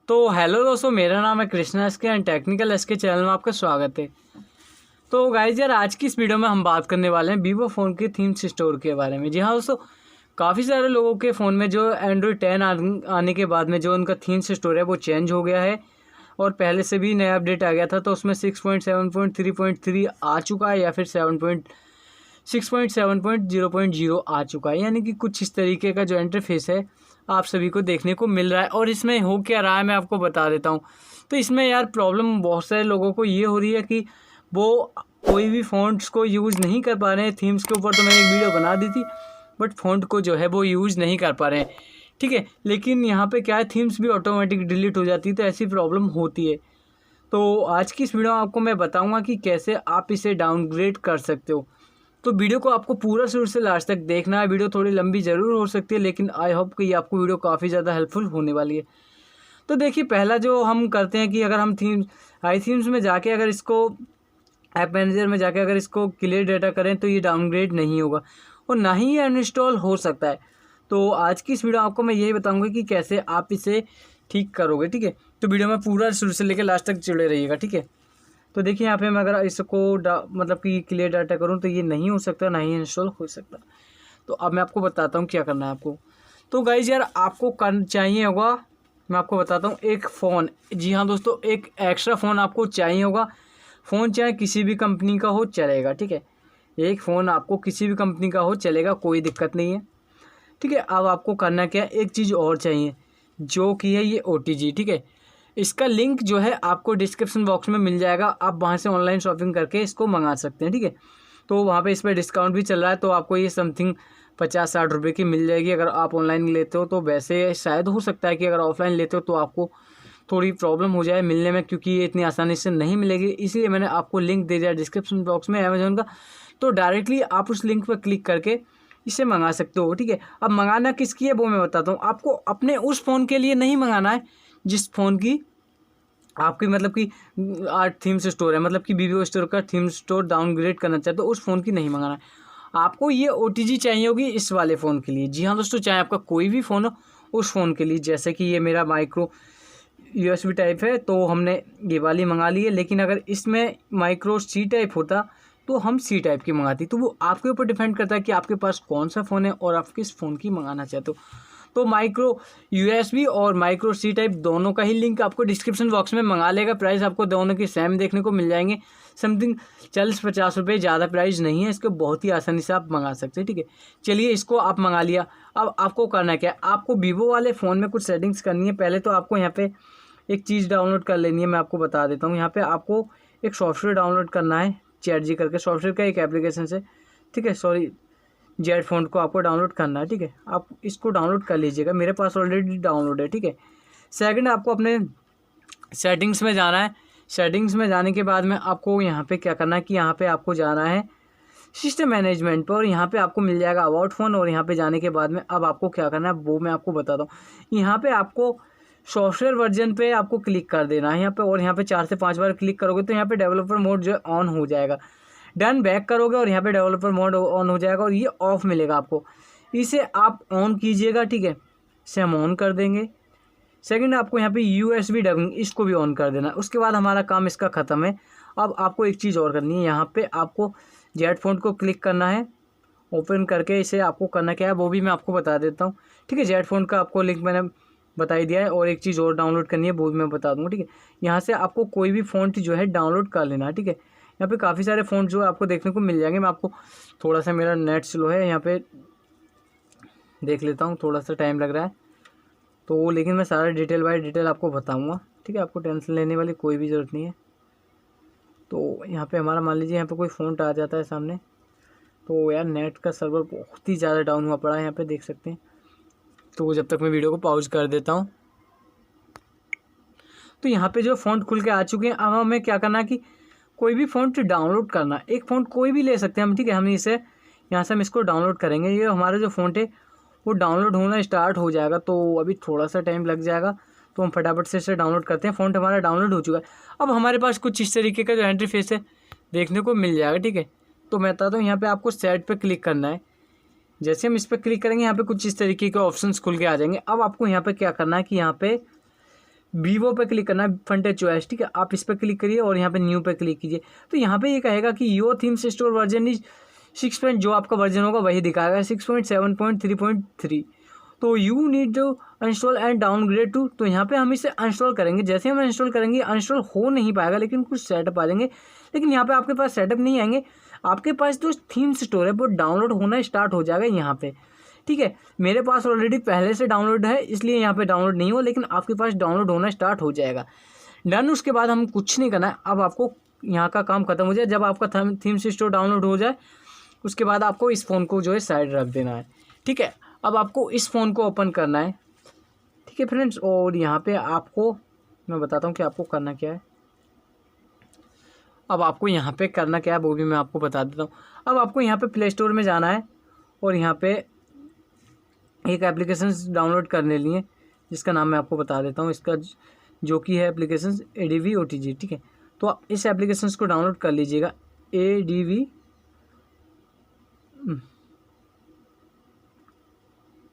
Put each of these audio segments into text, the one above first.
तो हेलो दोस्तों, मेरा नाम है Krishna SK and technical SK channel में आपका स्वागत है। तो गाइज यार, आज की इस वीडियो में हम बात करने वाले हैं वीवो फ़ोन के थीम्स स्टोर के बारे में। जी हाँ दोस्तों, काफ़ी सारे लोगों के फ़ोन में जो एंड्रॉयड 10 आने के बाद में जो उनका थीम्स स्टोर है वो चेंज हो गया है और पहले से भी नया अपडेट आ गया था। तो उसमें 6.7.3.3 आ चुका है या फिर 6.7.0.0 आ चुका है, यानी कि कुछ इस तरीके का जो इंटरफेस है आप सभी को देखने को मिल रहा है। और इसमें हो क्या रहा है मैं आपको बता देता हूँ। तो इसमें यार प्रॉब्लम बहुत सारे लोगों को ये हो रही है कि वो कोई भी फ़ॉन्ट्स को यूज़ नहीं कर पा रहे हैं। थीम्स के ऊपर तो मैंने एक वीडियो बना दी थी, बट फ़ॉन्ट को जो है वो यूज़ नहीं कर पा रहे हैं, ठीक है। लेकिन यहाँ पे क्या है, थीम्स भी ऑटोमेटिक डिलीट हो जाती है, तो ऐसी प्रॉब्लम होती है। तो आज की इस वीडियो में आपको मैं बताऊँगा कि कैसे आप इसे डाउनग्रेड कर सकते हो। तो वीडियो को आपको पूरा शुरू से लास्ट तक देखना है। वीडियो थोड़ी लंबी ज़रूर हो सकती है, लेकिन आई होप कि आपको वीडियो काफ़ी ज़्यादा हेल्पफुल होने वाली है। तो देखिए, पहला जो हम करते हैं कि अगर हम थीम्स में जाके अगर इसको ऐप मैनेजर में जाके अगर इसको क्लियर डाटा करें तो ये डाउनग्रेड नहीं होगा और ना ही ये अनइंस्टॉल हो सकता है। तो आज की इस वीडियो आपको मैं यही बताऊंगा कि कैसे आप इसे ठीक करोगे, ठीक है। तो वीडियो में पूरा शुरू से लेकर लास्ट तक जुड़े रहिएगा, ठीक है। तो देखिए, यहाँ पे मैं अगर इसको मतलब कि क्लियर डाटा करूँ तो ये नहीं हो सकता, ना ही इंस्टॉल हो सकता। तो अब मैं आपको बताता हूँ क्या करना है आपको। तो गाइज यार, आपको चाहिए होगा, मैं आपको बताता हूँ, एक फ़ोन। जी हाँ दोस्तों, एक एक्स्ट्रा फ़ोन आपको चाहिए होगा। फ़ोन चाहे किसी भी कंपनी का हो चलेगा, ठीक है। एक फ़ोन आपको किसी भी कंपनी का हो चलेगा, कोई दिक्कत नहीं है, ठीक है। अब आपको करना क्या है, एक चीज़ और चाहिए जो कि है ये OTG, ठीक है। इसका लिंक जो है आपको डिस्क्रिप्शन बॉक्स में मिल जाएगा, आप वहाँ से ऑनलाइन शॉपिंग करके इसको मंगा सकते हैं, ठीक है। तो वहाँ पे इस पर डिस्काउंट भी चल रहा है, तो आपको ये समथिंग 50-60 रुपये की मिल जाएगी अगर आप ऑनलाइन लेते हो। तो वैसे शायद हो सकता है कि अगर ऑफलाइन लेते हो तो आपको थोड़ी प्रॉब्लम हो जाए मिलने में, क्योंकि ये इतनी आसानी से नहीं मिलेगी। इसलिए मैंने आपको लिंक दे दिया डिस्क्रिप्शन बॉक्स में अमेज़न का, तो डायरेक्टली आप उस लिंक पर क्लिक करके इसे मंगा सकते हो, ठीक है। अब मंगाना किसकी है वो मैं बताता हूँ आपको। अपने उस फ़ोन के लिए नहीं मंगाना है जिस फ़ोन की आपकी मतलब कि थीम्स स्टोर है, मतलब कि वीवो स्टोर का थीम स्टोर डाउनग्रेड करना चाहते हो, उस फ़ोन की नहीं मंगाना है आपको। ये OTG चाहिए होगी इस वाले फ़ोन के लिए। जी हाँ दोस्तों, चाहे आपका कोई भी फ़ोन हो, उस फ़ोन के लिए। जैसे कि ये मेरा माइक्रो USB टाइप है तो हमने ये वाली मंगा ली है, लेकिन अगर इसमें माइक्रो C टाइप होता तो हम C टाइप की मंगाती। तो वो आपके ऊपर डिपेंड करता है कि आपके पास कौन सा फ़ोन है और आप किस फ़ोन की मंगाना चाहते हो। तो माइक्रो USB और माइक्रो C टाइप दोनों का ही लिंक आपको डिस्क्रिप्शन बॉक्स में मंगा लेगा। प्राइस आपको दोनों के सेम देखने को मिल जाएंगे, समथिंग 40-50 रुपये, ज़्यादा प्राइस नहीं है इसको, बहुत ही आसानी से आप मंगा सकते हैं, ठीक है। चलिए, इसको आप मंगा लिया। अब आपको करना क्या है, आपको वीवो वाले फ़ोन में कुछ सेटिंग्स करनी है। पहले तो आपको यहाँ पे एक चीज़ डाउनलोड कर लेनी है, मैं आपको बता देता हूँ। यहाँ पे आपको एक सॉफ्टवेयर डाउनलोड करना है, ChatG करके सॉफ्टवेयर का एक एप्लीकेशन से, ठीक है। सॉरी, जेड फ़ॉन्ट को आपको डाउनलोड करना है, ठीक है। आप इसको डाउनलोड कर लीजिएगा, मेरे पास ऑलरेडी डाउनलोड है, ठीक है। सेकंड, आपको अपने सेटिंग्स में जाना है। सेटिंग्स में जाने के बाद में आपको यहाँ पे क्या करना है कि यहाँ पे आपको जाना है सिस्टम मैनेजमेंट पर, और यहाँ पे आपको मिल जाएगा अबाउट फ़ोन। और यहाँ पे जाने के बाद में अब आपको क्या करना है वो मैं आपको बताता हूँ। यहाँ पे आपको सॉफ्टवेयर वर्जन पे आपको क्लिक कर देना है यहाँ पे, और यहाँ पे 4 से 5 बार क्लिक करोगे तो यहाँ पे डेवलपर मोड जो है ऑन हो जाएगा। डन बैक करोगे और यहाँ पे डेवलपर मोड ऑन हो जाएगा और ये ऑफ मिलेगा आपको, इसे आप ऑन कीजिएगा, ठीक है। इसे हम ऑन कर देंगे। सेकंड, आपको यहाँ पे USB डबिंग, इसको भी ऑन कर देना। उसके बाद हमारा काम इसका ख़त्म है। अब आपको एक चीज़ और करनी है, यहाँ पे आपको जेड फ़ॉन्ट को क्लिक करना है, ओपन करके इसे आपको करना क्या है वो भी मैं आपको बता देता हूँ, ठीक है। जेड फ़ॉन्ट का आपको लिंक मैंने बता ही दिया है, और एक चीज़ और डाउनलोड करनी है वो भी मैं बता दूँगा, ठीक है। यहाँ से आपको कोई भी फ़ॉन्ट जो है डाउनलोड कर लेना है, ठीक है। यहाँ पे काफ़ी सारे फ़ॉन्ट जो आपको देखने को मिल जाएंगे। मैं आपको थोड़ा सा, मेरा नेट स्लो है, यहाँ पे देख लेता हूँ, थोड़ा सा टाइम लग रहा है तो, लेकिन मैं सारा डिटेल बाय डिटेल आपको बताऊँगा, ठीक है। आपको टेंशन लेने वाली कोई भी ज़रूरत नहीं है। तो यहाँ पे हमारा मान लीजिए यहाँ पे कोई फ़ॉन्ट आ जाता है सामने, तो यार नेट का सर्वर बहुत ही ज़्यादा डाउन हुआ पड़ा है, यहाँ पे देख सकते हैं। तो जब तक मैं वीडियो को पॉज कर देता हूँ। तो यहाँ पे जो फ़ॉन्ट खुल के आ चुके हैं। अब हमें क्या करना है कि कोई भी फ़ॉन्ट डाउनलोड करना, एक फ़ॉन्ट कोई भी ले सकते हैं हम, ठीक है। हम इसे यहाँ से हम इसको डाउनलोड करेंगे। ये हमारा जो फ़ॉन्ट है वो डाउनलोड होना स्टार्ट हो जाएगा, तो अभी थोड़ा सा टाइम लग जाएगा, तो हम फटाफट से इसे डाउनलोड करते हैं। फ़ॉन्ट हमारा डाउनलोड हो चुका है। अब हमारे पास कुछ इस तरीके का जो इंटरफेस है देखने को मिल जाएगा, ठीक है। तो मैं बताता हूँ, यहाँ पर आपको सेट पर क्लिक करना है। जैसे हम इस पर क्लिक करेंगे, यहाँ पे कुछ इस तरीके के ऑप्शंस खुल के आ जाएंगे। अब आपको यहाँ पे क्या करना है कि यहाँ पे वीवो पे क्लिक करना है, फ्रंटेज चॉइस, ठीक है। आप इस पर क्लिक करिए और यहाँ पे न्यू पे क्लिक कीजिए। तो यहाँ पे ये कहेगा कि your themes store version is 6 जो आपका वर्जन होगा वही दिखाएगा 6.7.3.3। तो you need to install and downgrade to. तो यहाँ पे हम इसे इंस्टॉल करेंगे। जैसे हम इंस्टॉल करेंगे इंस्टॉल हो नहीं पाएगा, लेकिन कुछ सेटअप आ जाएंगे। लेकिन यहाँ पे आपके पास सेटअप नहीं आएंगे, आपके पास जो थीम स्टोर है वो डाउनलोड होना स्टार्ट हो जाएगा यहाँ पे, ठीक है। मेरे पास ऑलरेडी पहले से डाउनलोड है, इसलिए यहाँ पे डाउनलोड नहीं हो, लेकिन आपके पास डाउनलोड होना स्टार्ट हो जाएगा। डन। उसके बाद हम कुछ नहीं करना है, अब आपको यहाँ का काम खत्म हो जाए। जब आपका थीम्स स्टोर डाउनलोड हो जाए उसके बाद आपको इस फ़ोन को जो है साइड रख देना है, ठीक है। अब आपको इस फ़ोन को ओपन करना है, ठीक है फ्रेंड्स। और यहाँ पे आपको मैं बताता हूँ कि आपको करना क्या है। अब आपको यहाँ पे करना क्या है वो भी मैं आपको बता देता हूँ। अब आपको यहाँ पे प्ले स्टोर में जाना है और यहाँ पे एक एप्लीकेशन डाउनलोड करने लिए, जिसका नाम मैं आपको बता देता हूँ। इसका जो कि है एप्लीकेशन ADV OTG, ठीक है। तो आप इस एप्लीकेशन को डाउनलोड कर लीजिएगा, ADV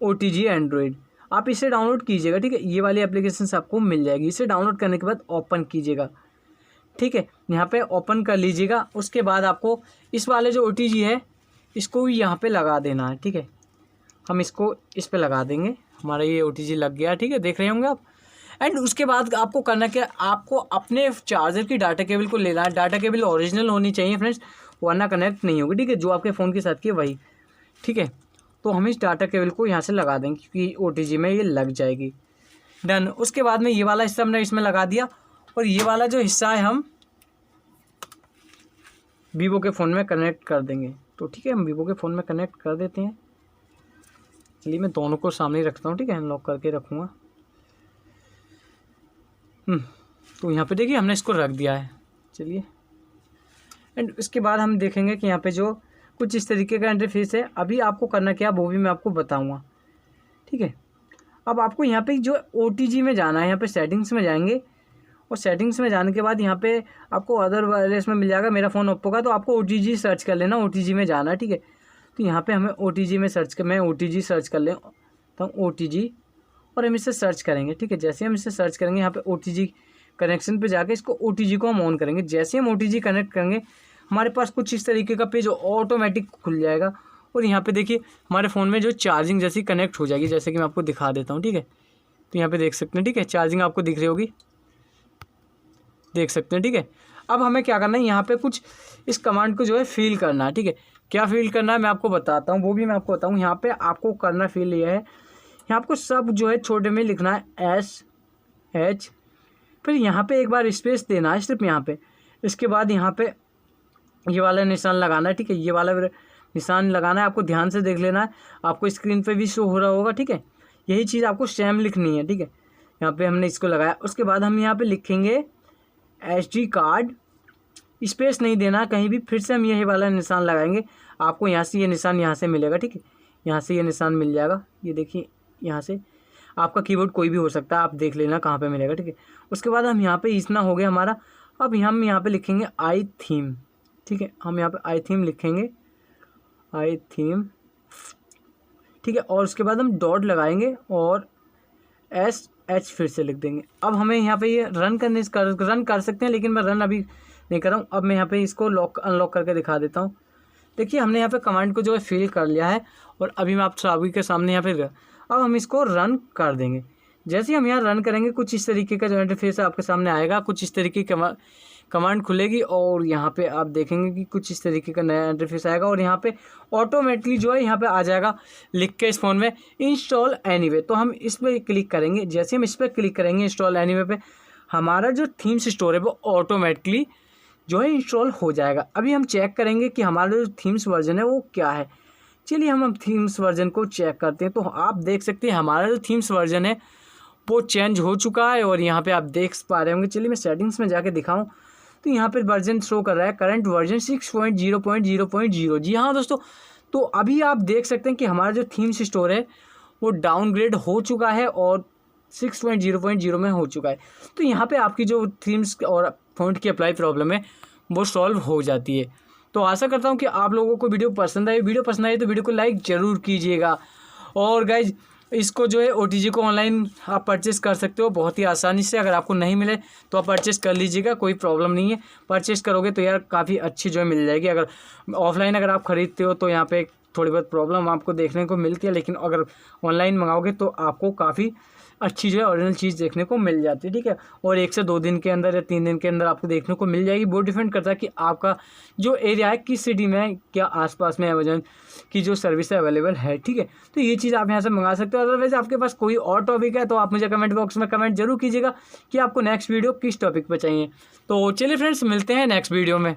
OTG एंड्रॉयड। आप इसे डाउनलोड कीजिएगा, ठीक है। ये वाली एप्लीकेशन आपको मिल जाएगी। इसे डाउनलोड करने के बाद ओपन कीजिएगा, ठीक है। यहाँ पे ओपन कर लीजिएगा। उसके बाद आपको इस वाले जो OTG है इसको यहाँ पे लगा देना है, ठीक है। हम इसको इस पे लगा देंगे, हमारा ये OTG लग गया, ठीक है, देख रहे होंगे आप। एंड उसके बाद आपको करना क्या, आपको अपने चार्जर की डाटा केबल को लेना है। डाटा केबल ओरिजिनल होनी चाहिए फ्रेंड्स, वरना कनेक्ट नहीं होगी, ठीक है। जो आपके फ़ोन के साथ की वही, ठीक है। तो हम इस डाटा केबल को यहाँ से लगा देंगे क्योंकि OTG में ये लग जाएगी। डन। उसके बाद में ये वाला हिस्सा हमने इसमें लगा दिया और ये वाला जो हिस्सा है हम वीवो के फ़ोन में कनेक्ट कर देंगे। तो ठीक है, हम वीवो के फ़ोन में कनेक्ट कर देते हैं। चलिए मैं दोनों को सामने ही रखता हूँ, ठीक है, अनलॉक करके रखूँगा। तो यहाँ पे देखिए हमने इसको रख दिया है। चलिए एंड उसके बाद हम देखेंगे कि यहाँ पे जो कुछ इस तरीके का इंटरफेस है। अभी आपको करना क्या वो भी मैं आपको बताऊँगा, ठीक है। अब आपको यहाँ पे जो OTG में जाना है, यहाँ पे सेटिंग्स में जाएंगे और सेटिंग्स में जाने के बाद यहाँ पे आपको अदर वायरलेस में मिल जाएगा। मेरा फ़ोन ओप्पो का, तो आपको OTG सर्च कर लेना, OTG में जाना है, ठीक है। तो यहाँ पे हमें OTG में सर्च कर, मैं OTG सर्च कर लें तो OTG और हम इसे सर्च करेंगे, ठीक है। जैसे हम इसे सर्च करेंगे यहाँ पे OTG कनेक्शन पे जाके इसको OTG को हम ऑन करेंगे। जैसे हम OTG कनेक्ट करेंगे हमारे पास कुछ इस तरीके का पेज ऑटोमेटिक खुल जाएगा और यहाँ पे देखिए हमारे फ़ोन में जो चार्जिंग जैसी कनेक्ट हो जाएगी, जैसे कि मैं आपको दिखा देता हूँ, ठीक है। तो यहाँ पे देख सकते हैं, ठीक है, चार्जिंग आपको दिख रही होगी, देख सकते हैं, ठीक है। अब हमें क्या करना है, यहाँ पे कुछ इस कमांड को जो है फील करना है, ठीक है। क्या फील करना है मैं आपको बताता हूँ, वो भी मैं आपको बताऊँ। यहाँ पे आपको करना फील ये है, यहाँ आपको सब जो है छोटे में लिखना है SH, फिर यहाँ पे एक बार स्पेस देना है सिर्फ यहाँ पे। इसके बाद यहाँ पे ये वाला निशान लगाना है, ठीक है। ये वाला निशान लगाना है, आपको ध्यान से देख लेना है, आपको स्क्रीन पे भी शो हो रहा होगा, ठीक है। यही चीज़ आपको सेम लिखनी है, ठीक है। यहाँ पे हमने इसको लगाया। उसके बाद हम यहाँ पे लिखेंगे SD कार्ड, स्पेस नहीं देना कहीं भी। फिर से हम यही वाला निशान लगाएंगे, आपको यहाँ से ये निशान यहाँ से मिलेगा, ठीक है। यहाँ से ये निशान मिल जाएगा, ये देखिए यहाँ से। आपका कीबोर्ड कोई भी हो सकता है, आप देख लेना कहाँ पे मिलेगा, ठीक है। उसके बाद हम यहाँ पे इतना हो गया हमारा। अब हम यहाँ पे लिखेंगे आई थीम, ठीक है। हम यहाँ पे आई थीम लिखेंगे, आई थीम, ठीक है। और उसके बाद हम डॉट लगाएंगे और SH फिर से लिख देंगे। अब हमें यहाँ पे ये रन कर सकते हैं, लेकिन मैं रन अभी नहीं कर रहा हूँ। अब मैं यहाँ पे इसको अनलॉक करके दिखा देता हूँ। देखिए हमने यहाँ पे कमांड को जो है फिल कर लिया है और अभी मैं आप सभी के सामने यहाँ पे, अब हम इसको रन कर देंगे। जैसे ही हम यहाँ रन करेंगे कुछ इस तरीके का जो इंटरफेस आपके सामने आएगा, कुछ इस तरीके की कमांड खुलेगी और यहाँ पे आप देखेंगे कि कुछ इस तरीके का नया इंटरफेस आएगा और यहाँ पे ऑटोमेटिकली जो है यहाँ पे आ जाएगा लिख के इस फ़ोन में इंस्टॉल एनीवे। तो हम इस पर क्लिक करेंगे। जैसे हम इस पर क्लिक करेंगे इंस्टॉल एनीवे पे, हमारा जो थीम्स स्टोर है वो ऑटोमेटिकली जो है इंस्टॉल हो जाएगा। अभी हम चेक करेंगे कि हमारा जो थीम्स वर्जन है वो क्या है। चलिए हम थीम्स वर्जन को चेक करते हैं। तो आप देख सकते हैं हमारा जो थीम्स वर्जन है वो चेंज हो चुका है और यहाँ पे आप देख पा रहे होंगे। चलिए मैं सेटिंग्स में जाके दिखाऊं तो यहाँ पे वर्जन शो कर रहा है करंट वर्जन 6.0.0.0। जी हाँ दोस्तों, तो अभी आप देख सकते हैं कि हमारा जो थीम्स स्टोर है वो डाउनग्रेड हो चुका है और 6.0.0 में हो चुका है। तो यहाँ पे आपकी जो थीम्स और फ़ॉन्ट की अप्लाई प्रॉब्लम है वो सॉल्व हो जाती है। तो आशा करता हूँ कि आप लोगों को वीडियो पसंद आई। वीडियो पसंद आई तो वीडियो को लाइक ज़रूर कीजिएगा और गाइज इसको जो है OTG को ऑनलाइन आप परचेस कर सकते हो बहुत ही आसानी से। अगर आपको नहीं मिले तो आप परचेस कर लीजिएगा, कोई प्रॉब्लम नहीं है। परचेस करोगे तो यार काफ़ी अच्छी जो है मिल जाएगी। अगर ऑफलाइन अगर आप ख़रीदते हो तो यहाँ पे थोड़ी बहुत प्रॉब्लम आपको देखने को मिलती है, लेकिन अगर ऑनलाइन मंगाओगे तो आपको काफ़ी अच्छी जो है ओरिजिनल चीज़ देखने को मिल जाती है, ठीक है। और 1 से 2 दिन के अंदर या 3 दिन के अंदर आपको देखने को मिल जाएगी। वो डिपेंड करता है कि आपका जो एरिया है किस सिटी में है, क्या आसपास में अमेजोन की जो सर्विस है अवेलेबल है, ठीक है। तो ये चीज़ आप यहाँ से मंगा सकते हो। अदरवाइज आपके पास कोई और टॉपिक है तो आप मुझे कमेंट बॉक्स में कमेंट जरूर कीजिएगा कि आपको नेक्स्ट वीडियो किस टॉपिक पर चाहिए। तो चलिए फ्रेंड्स, मिलते हैं नेक्स्ट वीडियो में।